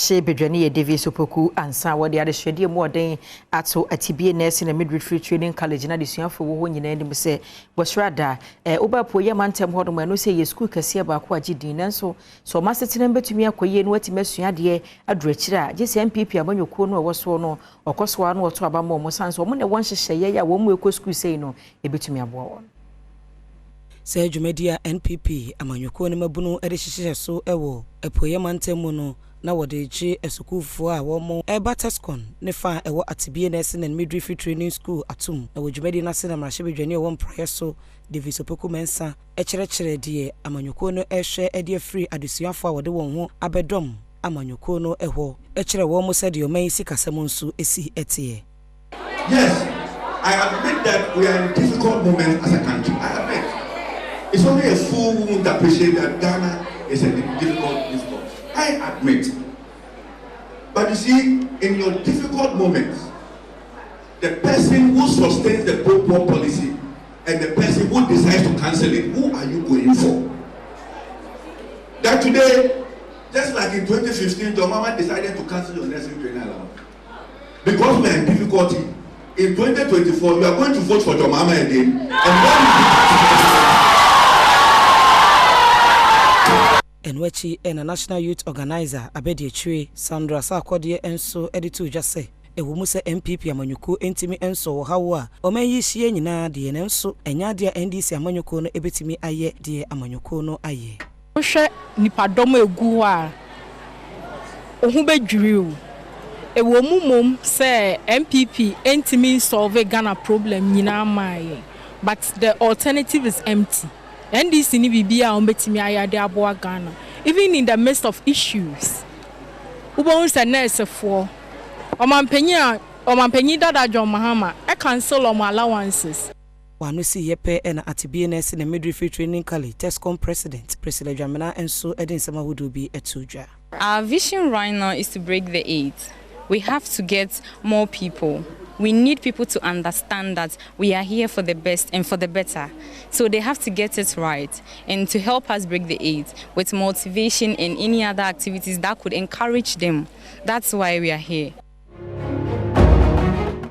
She Bedrani Devi Sopoku and San what the other shady more than at so at TBA Nurse in a midwifery training college and addition for one in any say was rather Oba Poya Mantem Hodom no say school Kasee about Quajidin and so Master Timber to me a Koye and what Messia dear a dretcher just MPP among your corner was so no or cost one or two about more sons or money one say ya one will go school say no a bit to me a war. Say Jumedia NPP among your corner mabuno edisha so ewo a Poya Mantemono. Na wode je esukufo a wo mo ebatescon ne fa ewo atibie nursing and midwifery training school atum na wodwumedi na se na mrahye bedwane wo mpraye so David Sopoku mensa ekyerɛkyerɛ die amanyoko no ehwe ede free adesuafo a wode won ho abedom amanyoko no ehɔ ekyerɛ wo mo sɛ de oman sikasɛm nso esi etie. Yes, I admit that we are in difficult moments as a country. I admit. It's only a fool who won't appreciate that Ghana is a difficult place. I admit. But you see, in your difficult moments, the person who sustains the pro-poor policy and the person who decides to cancel it, who are you going for? That today, just like in 2015, your mama decided to cancel your nursing training allowance. Because we are in difficulty, in 2024, you are going to vote for your mama again. And Enwechi and a national youth organizer Abedi Chui Sandra Sarkodie enso editu jase ewo mu se MPP amanyuko entimi enso hawo a omanyi hie nyina de enso enya de NDC amanyuko no ebetimi aye de amanyuko no aye hwe nipadom egu a ohu bedwiri o ewo mumom se MPP entimi solve Ghana problem nyina amaye but the alternative is empty. NDC ni bibia ombetimi ayade aboa Ghana even in the midst of issues ubon se nurse for omampanyi dada John Mahama e cancel om allowances wanu si yepe na atibie nurse na midwifery training college Tescom president Jamina enso edin sama hudu bi etudwa. Our vision right now is to break the 8. We have to get more people. We need people to understand that we are here for the best and for the better. So they have to get it right and to help us break the 8 with motivation and any other activities that could encourage them. That's why we are here.